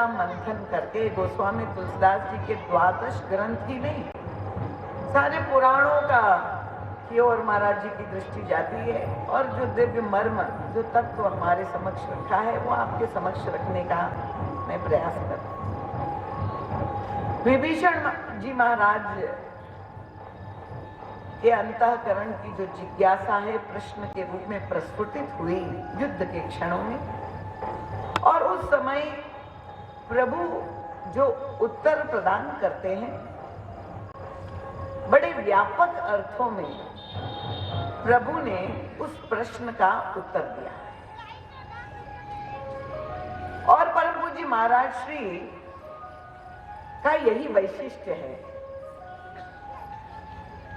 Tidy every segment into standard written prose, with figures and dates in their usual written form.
का मंथन करके गोस्वामी तुलसीदास जी के 12 ग्रंथ ही नहीं, सारे पुराणों का की ओर महाराज जी की दृष्टि जाती है और जो दिव्य मर्म, जो तत्व हमारे समक्ष रखा है, वो आपके समक्ष रखने का मैं प्रयास करता हूँ। विभीषण जी महाराज के अंतःकरण की जो जिज्ञासा है प्रश्न के रूप में प्रस्फुटित हुई युद्ध के क्षणों में, और उस समय प्रभु जो उत्तर प्रदान करते हैं बड़े व्यापक अर्थों में प्रभु ने उस प्रश्न का उत्तर दिया। और परम पूज्य महाराज श्री का यही वैशिष्ट्य है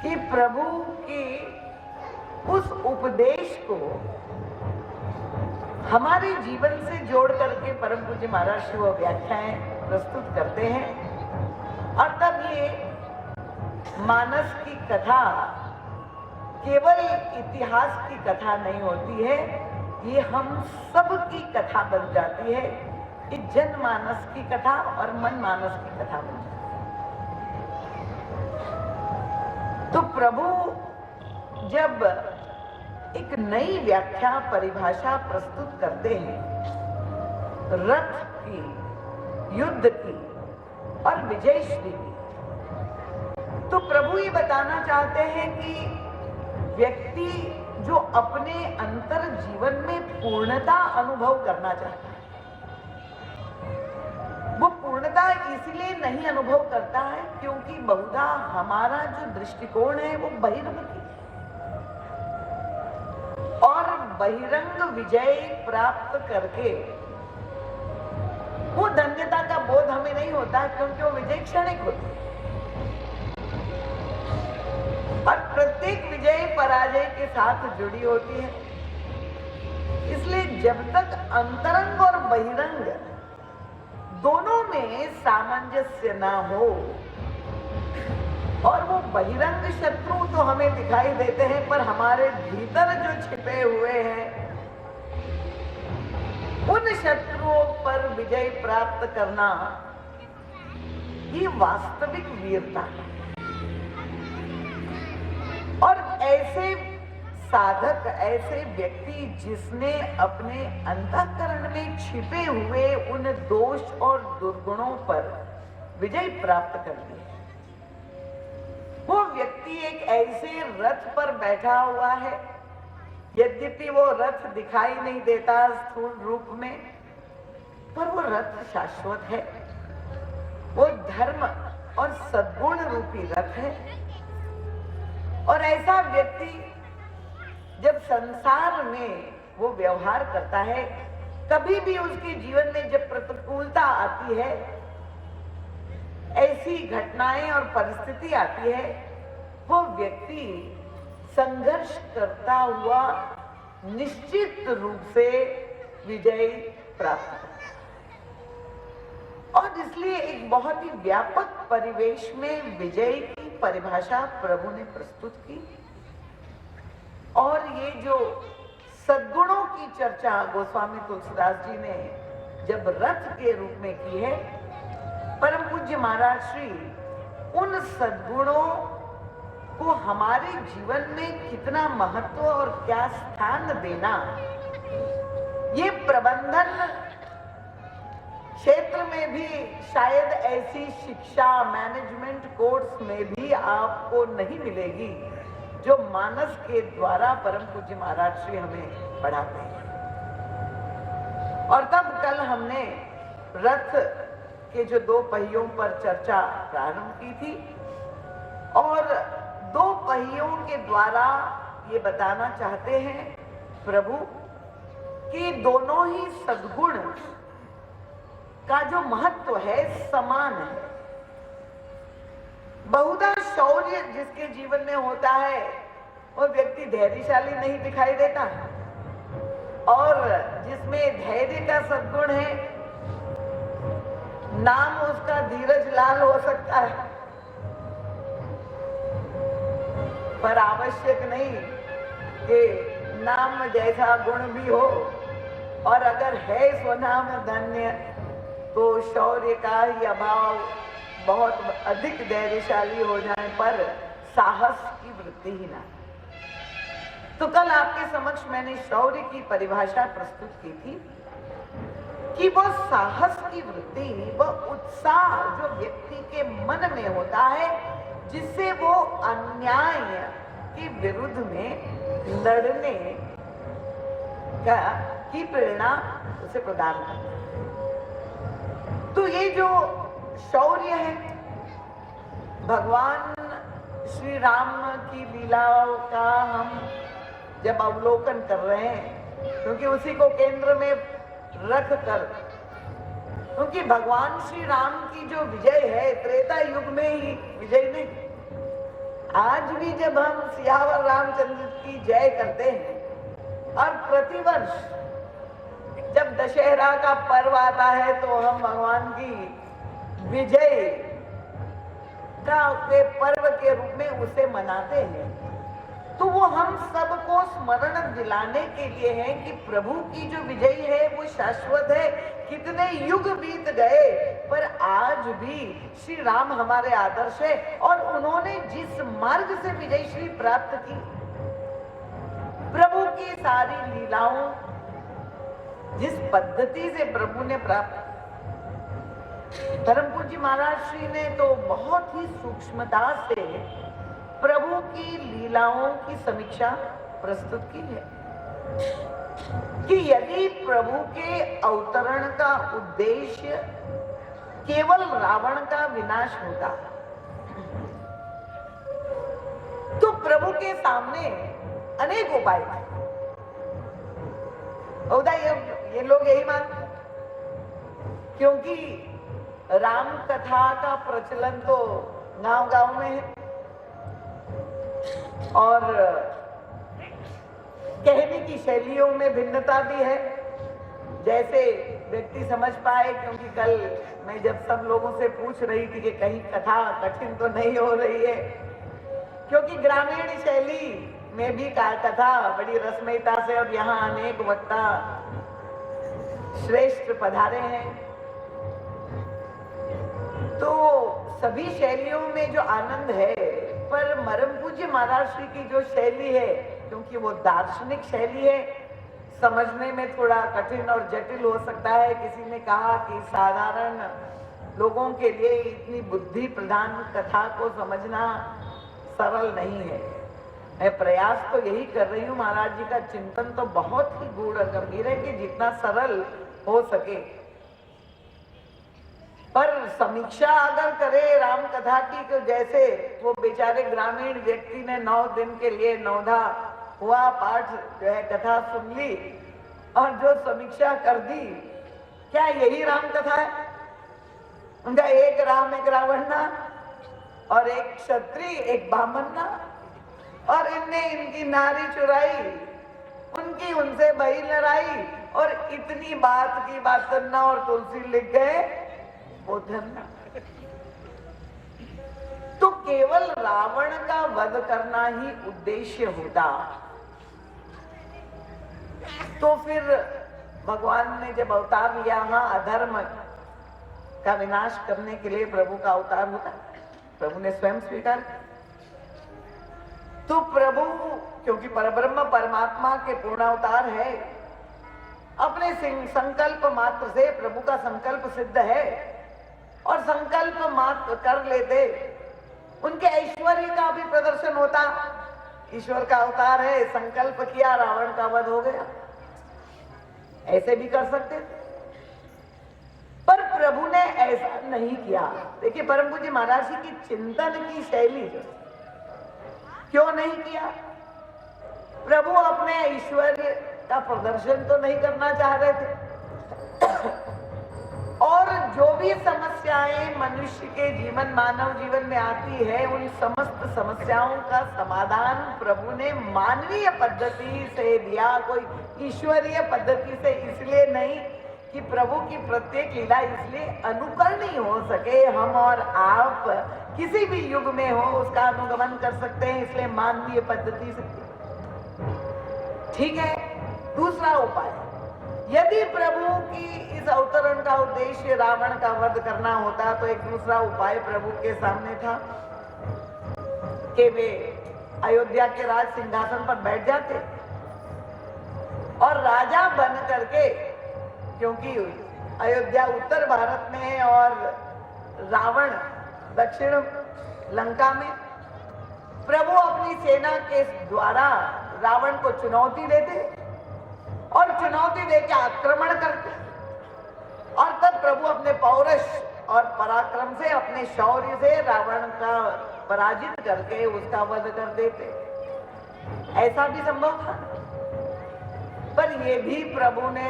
कि प्रभु के उस उपदेश को हमारे जीवन से जोड़ करके परम पूज्य महाराज श्री वो व्याख्याएं प्रस्तुत करते हैं। और तब ये मानस की कथा केवल इतिहास की कथा नहीं होती है, ये हम सब की कथा बन जाती है। ये जनमानस की कथा और मनमानस की कथा बन जाती है। तो प्रभु जब एक नई व्याख्या परिभाषा प्रस्तुत करते हैं रथ की, युद्ध की और विजयश्री की, तो प्रभु ये बताना चाहते हैं कि व्यक्ति जो अपने अंतर जीवन में पूर्णता अनुभव करना चाहता है, वो पूर्णता इसलिए नहीं अनुभव करता है क्योंकि बहुधा हमारा जो दृष्टिकोण है वो बहिर्मुखी है। और बहिरंग विजय प्राप्त करके वो धन्यता का बोध हमें नहीं होता है, क्योंकि वो विजय क्षणिक होती है। और प्रत्येक विजय पराजय के साथ जुड़ी होती है। इसलिए जब तक अंतरंग और बहिरंग दोनों में सामंजस्य ना हो, और वो बहिरंग शत्रु तो हमें दिखाई देते हैं, पर हमारे भीतर जो छिपे हुए हैं उन शत्रुओं पर विजय प्राप्त करना ये वास्तविक वीरता है। और ऐसे साधक, ऐसे व्यक्ति जिसने अपने अंतःकरण में छिपे हुए उन दोष और दुर्गुणों पर विजय प्राप्त कर ली, वो व्यक्ति एक ऐसे रथ पर बैठा हुआ है, यद्यपि वो रथ दिखाई नहीं देता स्थूल रूप में, पर वो रथ शाश्वत है। वो धर्म और सद्गुण रूपी रथ है। और ऐसा व्यक्ति जब संसार में वो व्यवहार करता है, कभी भी उसके जीवन में जब प्रतिकूलता आती है, ऐसी घटनाएं और परिस्थिति आती है, वो व्यक्ति संघर्ष करता हुआ निश्चित रूप से विजय प्राप्त करता है। और इसलिए एक बहुत ही व्यापक परिवेश में विजय की परिभाषा प्रभु ने प्रस्तुत की। और ये जो सद्गुणों की चर्चा गोस्वामी तुलसीदास जी ने जब रथ के रूप में की है, परम पूज्य महाराज श्री उन सद्गुणों को हमारे जीवन में कितना महत्व और क्या स्थान देना, ये प्रबंधन क्षेत्र में भी शायद ऐसी शिक्षा मैनेजमेंट कोर्स में भी आपको नहीं मिलेगी जो मानस के द्वारा परम पूज्य महाराज श्री हमें पढ़ाते हैं। और तब कल हमने रथ के जो 2 पहियों पर चर्चा प्रारंभ की थी, और 2 पहियों के द्वारा ये बताना चाहते हैं प्रभु कि दोनों ही सद्गुण का जो महत्व है समान है। बहुधा शौर्य जिसके जीवन में होता है वो व्यक्ति धैर्यशाली नहीं दिखाई देता, और जिसमें धैर्य का सद्गुण है नाम उसका धीरज लाल हो सकता है, पर आवश्यक नहीं कि नाम जैसा गुण भी हो, और अगर है स्वनाम धन्य तो शौर्य का ही अभाव, बहुत अधिक धैर्यशाली हो जाने पर साहस की वृत्ति ही ना। तो कल आपके समक्ष मैंने शौर्य की परिभाषा प्रस्तुत की थी कि वह साहस की वृत्ति, वह उत्साह जो व्यक्ति के मन में होता है, जिससे वो अन्याय के विरुद्ध में लड़ने की प्रेरणा उसे प्रदान करता है। तो ये जो शौर्य है, भगवान श्री राम की लीलाओं का हम जब अवलोकन कर रहे हैं, क्योंकि उसी को केंद्र में रख कर, क्योंकि भगवान श्री राम की जो विजय है त्रेता युग में ही विजय नहीं, आज भी जब हम सियावर रामचंद्र की जय करते हैं और प्रतिवर्ष जब दशहरा का पर्व आता है तो हम भगवान की विजय का के पर्व के रूप में उसे मनाते हैं, तो वो हम सबको स्मरण दिलाने के लिए है कि प्रभु की जो विजय है वो शाश्वत है। कितने युग बीत गए पर आज भी श्री राम हमारे आदर्श है, और उन्होंने जिस मार्ग से विजय श्री प्राप्त की, प्रभु की सारी लीलाओं जिस पद्धति से प्रभु ने प्राप्त, धर्म पूज्य महाराज श्री ने तो बहुत ही सूक्ष्मता से प्रभु की लीलाओं की समीक्षा प्रस्तुत की है कि यदि प्रभु के अवतरण का उद्देश्य केवल रावण का विनाश होता तो प्रभु के सामने अनेक उपाय थे। ये लोग यही मानते, क्योंकि राम कथा का प्रचलन तो गांव-गांव में है और कहने की शैलियों में भिन्नता भी है, जैसे व्यक्ति समझ पाए। क्योंकि कल मैं जब सब लोगों से पूछ रही थी कि कहीं कथा कठिन तो नहीं हो रही है, क्योंकि ग्रामीण शैली में भी कथा बड़ी रसमयता से, और यहाँ अनेक वक्ता श्रेष्ठ पधारे हैं, तो सभी शैलियों में जो आनंद है, पर परम पूज्य महाराज श्री की जो शैली है, क्योंकि वो दार्शनिक शैली है, समझने में थोड़ा कठिन और जटिल हो सकता है। किसी ने कहा कि साधारण लोगों के लिए इतनी बुद्धि प्रधान कथा को समझना सरल नहीं है। मैं प्रयास तो यही कर रही हूँ, महाराज जी का चिंतन तो बहुत ही गूढ़ और गंभीर है कि जितना सरल हो सके। पर समीक्षा अगर करे राम कथा की, तो जैसे वो बेचारे ग्रामीण व्यक्ति ने 9 दिन के लिए नौधा हुआ पाठ जो है कथा सुन ली और जो समीक्षा कर दी, क्या यही राम कथा है? उनका एक राम एक रावण ना, और एक क्षत्रिय एक ब्राह्मण ना, और इनने इनकी नारी चुराई, उनकी उनसे बही लड़ाई, और इतनी बात की बात करना और तुलसी लिख गए वो धरना। तो केवल रावण का वध करना ही उद्देश्य होता तो फिर भगवान ने जब अवतार लिया, हाँ अधर्म का विनाश करने के लिए प्रभु का अवतार होता, प्रभु ने स्वयं स्वीकार। तो प्रभु क्योंकि परब्रह्म परमात्मा के पूर्ण अवतार है, अपने संकल्प मात्र से प्रभु का संकल्प सिद्ध है, और संकल्प मात्र कर लेते उनके ऐश्वर्य का भी प्रदर्शन होता। ईश्वर का अवतार है, संकल्प किया, रावण का वध हो गया, ऐसे भी कर सकते थे, पर प्रभु ने ऐसा नहीं किया। देखिए परम पूज्य महाराज जी की चिंतन की शैली क्यों नहीं किया? प्रभु अपने ऐश्वर्य का प्रदर्शन तो नहीं करना चाह रहे थे, और जो भी समस्याएं मनुष्य के जीवन, मानव जीवन में आती है, उन समस्त समस्याओं का समाधान प्रभु ने मानवीय पद्धति से दिया, कोई ईश्वरीय पद्धति से। इसलिए नहीं कि प्रभु की प्रत्येक लीला इसलिए अनुकरणीय हो सके, हम और आप किसी भी युग में हो उसका अनुगमन कर सकते हैं, इसलिए मानवीय पद्धति से। ठीक है, दूसरा उपाय यदि प्रभु की इस अवतरण का उद्देश्य रावण का वध करना होता तो एक दूसरा उपाय प्रभु के सामने था कि वे अयोध्या के राज सिंहासन पर बैठ जाते और राजा बन करके, क्योंकि अयोध्या उत्तर भारत में है और रावण दक्षिण लंका में, प्रभु अपनी सेना के द्वारा रावण को चुनौती देते और चुनौती देकर आक्रमण करते और तब प्रभु अपने पौरुष और पराक्रम से, अपने शौर्य से रावण का पराजित करके उसका वध कर देते। ऐसा भी संभव था, पर यह भी प्रभु ने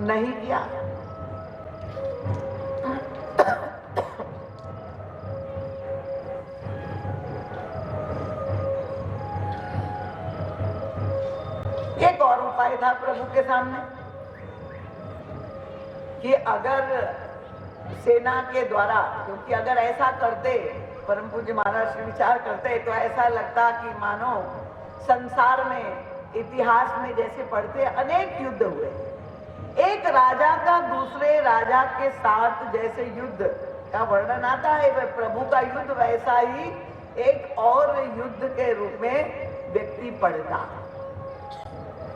नहीं किया। एक और उपाय था प्रभु के सामने कि अगर सेना के द्वारा, क्योंकि अगर ऐसा करते, परम पूज्य महाराज विचार करते तो ऐसा लगता कि मानो संसार में, इतिहास में जैसे पढ़ते अनेक युद्ध हुए, एक राजा का दूसरे राजा के साथ जैसे युद्ध का वर्णन आता है, वह प्रभु का युद्ध वैसा ही एक और युद्ध के रूप में व्यक्ति पढ़ता।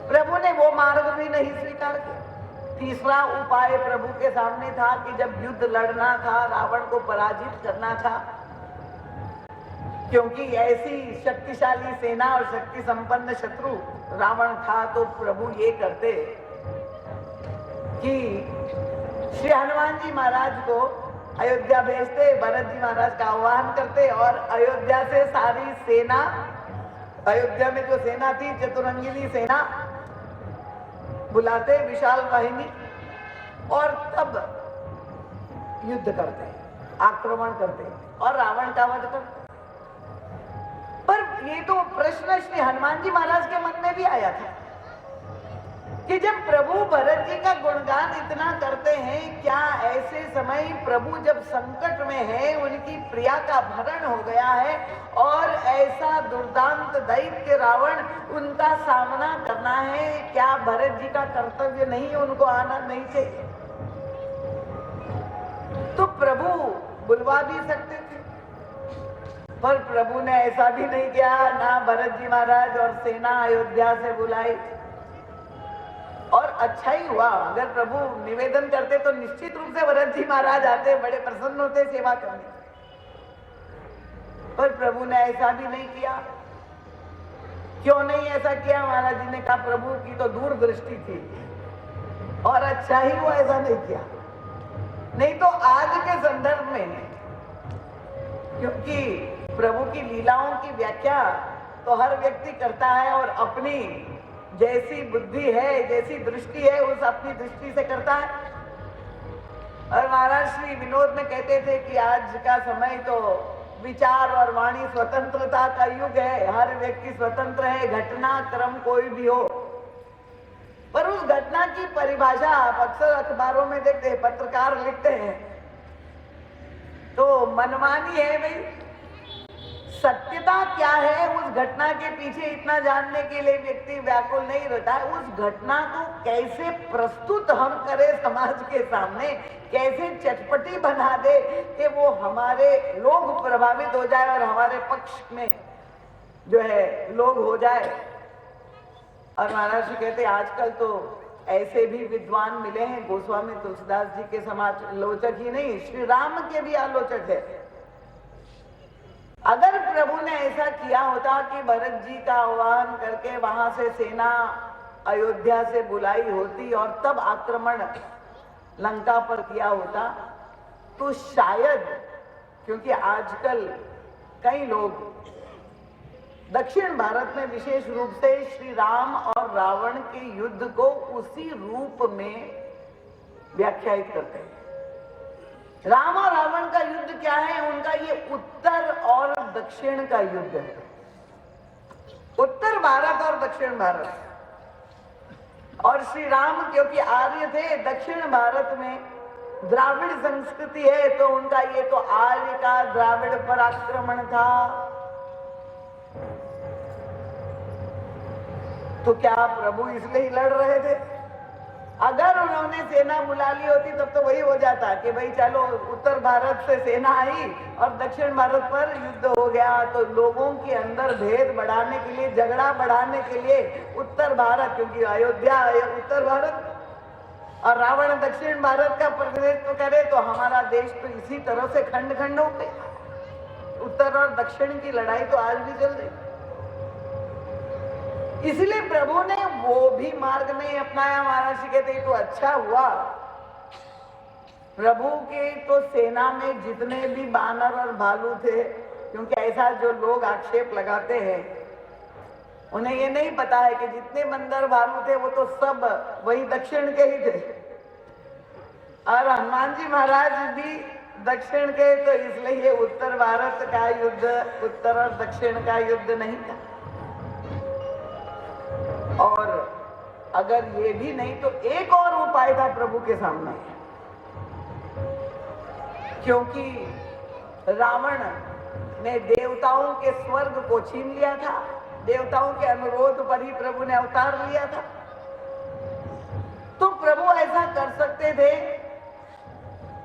प्रभु ने वो मार्ग भी नहीं स्वीकार किया। तीसरा उपाय प्रभु के सामने था कि जब युद्ध लड़ना था, रावण को पराजित करना था, क्योंकि ऐसी शक्तिशाली सेना और शक्ति संपन्न शत्रु रावण था, तो प्रभु ये करते कि श्री हनुमान जी महाराज को अयोध्या भेजते, भरत जी महाराज का आह्वान करते और अयोध्या से सारी सेना, अयोध्या में जो सेना थी चतुरंगिनी सेना बुलाते, विशाल वाहिनी, और तब युद्ध करते, आक्रमण करते और रावण का वध करते। पर ये तो प्रश्न श्री हनुमान जी महाराज के मन में भी आया था कि जब प्रभु भरत जी का गुणगान इतना करते हैं, क्या ऐसे समय प्रभु जब संकट में है, उनकी प्रिया का अपहरण हो गया है और ऐसा दुर्दांत दैत्य रावण, उनका सामना करना है, क्या भरत जी का कर्तव्य नहीं, उनको आना नहीं चाहिए? तो प्रभु बुलवा भी सकते थे, पर प्रभु ने ऐसा भी नहीं किया। ना भरत जी महाराज और सेना अयोध्या से बुलाई, और अच्छा ही हुआ। अगर प्रभु निवेदन करते तो निश्चित रूप से भरत जी महाराज आते, बड़े प्रसन्न होते सेवा करने, पर प्रभु ने ऐसा भी नहीं किया। क्यों नहीं ऐसा किया? महाराज जी ने कहा प्रभु की तो दूरदृष्टि थी और अच्छा ही हुआ ऐसा नहीं किया। नहीं तो आज के संदर्भ में, क्योंकि प्रभु की लीलाओं की व्याख्या तो हर व्यक्ति करता है और अपनी जैसी बुद्धि है, जैसी दृष्टि है, उस अपनी दृष्टि से करता है। और महाराज श्री विनोद में कहते थे कि आज का समय तो विचार और वाणी स्वतंत्रता का युग है, हर व्यक्ति स्वतंत्र है, घटना क्रम कोई भी हो। पर उस घटना की परिभाषा आप अक्सर अखबारों में देखते हैं, पत्रकार लिखते हैं तो मनमानी है भाई। सत्यता क्या है उस घटना के पीछे, इतना जानने के लिए व्यक्ति व्याकुल नहीं रहता है। उस घटना को कैसे प्रस्तुत हम करें समाज के सामने, कैसे चटपटी बना दे कि वो हमारे लोग प्रभावित हो जाए और हमारे पक्ष में जो है लोग हो जाए। और महाराज जी कहते आजकल तो ऐसे भी विद्वान मिले हैं, गोस्वामी तुलसीदास जी के समालोचक ही नहीं, श्री राम के भी आलोचक है। अगर प्रभु ने ऐसा किया होता कि भरत जी का आह्वान करके वहां से सेना अयोध्या से बुलाई होती और तब आक्रमण लंका पर किया होता, तो शायद, क्योंकि आजकल कई लोग दक्षिण भारत में विशेष रूप से श्री राम और रावण के युद्ध को उसी रूप में व्याख्यायित करते हैं। राम और रावण का युद्ध क्या है? उनका ये उत्तर और दक्षिण का युद्ध है। उत्तर भारत और दक्षिण भारत। और श्री राम क्योंकि आर्य थे, दक्षिण भारत में द्राविड़ संस्कृति है, तो उनका ये तो आर्य का द्राविड़ पर आक्रमण था। तो क्या प्रभु इसलिए ही लड़ रहे थे अगर उन्होंने सेना बुला ली होती तब तो वही हो जाता कि भाई चलो उत्तर भारत से सेना आई और दक्षिण भारत पर युद्ध हो गया। तो लोगों के अंदर भेद बढ़ाने के लिए, झगड़ा बढ़ाने के लिए उत्तर भारत, क्योंकि अयोध्या उत्तर भारत और रावण दक्षिण भारत का प्रतिनिधित्व करे तो हमारा देश तो इसी तरह से खंड खंड हो गया। उत्तर और दक्षिण की लड़ाई तो आज भी चल रही। इसलिए प्रभु ने वो भी मार्ग नहीं अपनाया। महाराज कहते तो अच्छा हुआ, प्रभु के तो सेना में जितने भी बानर और भालू थे, क्योंकि ऐसा जो लोग आक्षेप लगाते हैं उन्हें ये नहीं पता है कि जितने बंदर भालू थे वो तो सब वही दक्षिण के ही थे, और हनुमान जी महाराज भी दक्षिण के, तो इसलिए ये उत्तर भारत का युद्ध, उत्तर और दक्षिण का युद्ध नहीं था। और अगर ये भी नहीं तो एक और उपाय था प्रभु के सामने, क्योंकि रावण ने देवताओं के स्वर्ग को छीन लिया था। देवताओं के अनुरोध पर ही प्रभु ने अवतार लिया था। तो प्रभु ऐसा कर सकते थे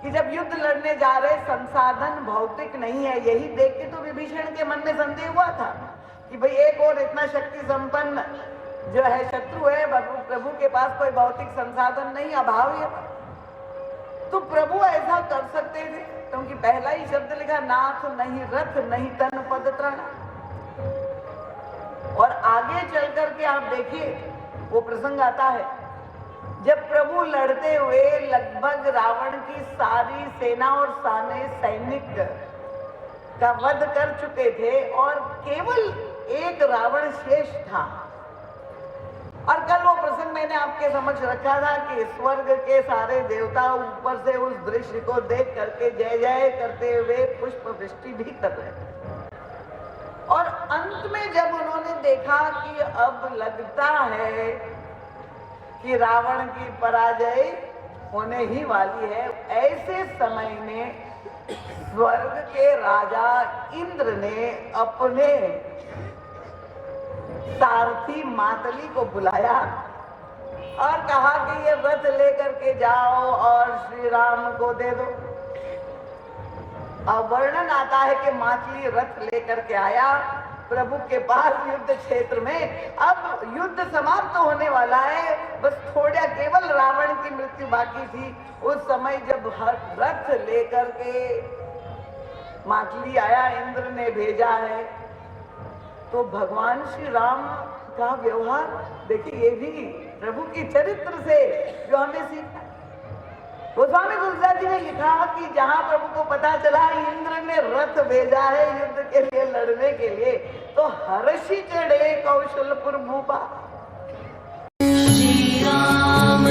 कि जब युद्ध लड़ने जा रहे, संसाधन भौतिक नहीं है, यही देख के तो विभीषण के मन में संदेह हुआ था कि भाई एक और इतना शक्ति संपन्न जो है शत्रु है, प्रभु के पास कोई भौतिक संसाधन नहीं, अभाव है। तो प्रभु ऐसा कर सकते थे, क्योंकि पहला ही शब्द लिखा, नाथ नहीं रथ नहीं तन पद तृण। और आगे चल करके आप देखिए वो प्रसंग आता है जब प्रभु लड़ते हुए लगभग रावण की सारी सेना और सारे सैनिक का वध कर चुके थे और केवल एक रावण शेष था। और कल वो प्रसंग मैंने आपके समक्ष रखा था कि स्वर्ग के सारे देवता ऊपर से उस दृश्य को देख करके जय जय करते हुए पुष्प वृष्टि भी कर रहे थे। और अंत में जब उन्होंने देखा कि अब लगता है कि रावण की पराजय होने ही वाली है, ऐसे समय में स्वर्ग के राजा इंद्र ने अपने सारथी मातली को बुलाया और कहा कि ये रथ लेकर के जाओ और श्री राम को दे दो। अब वर्णन आता है कि मातली रथ लेकर के आया प्रभु के पास युद्ध क्षेत्र में। अब युद्ध समाप्त होने वाला है, बस थोड़ा केवल रावण की मृत्यु बाकी थी। उस समय जब रथ लेकर के मातली आया, इंद्र ने भेजा है, तो भगवान श्री राम का व्यवहार देखिए, ये भी प्रभु की चरित्र से जो हमें सीखना। गोस्वामी तुलसीदास जी ने लिखा कि जहां प्रभु को पता चला इंद्र ने रथ भेजा है युद्ध के लिए, लड़ने के लिए, तो हर्षि चढ़े कौशलपुर भूपा। श्री राम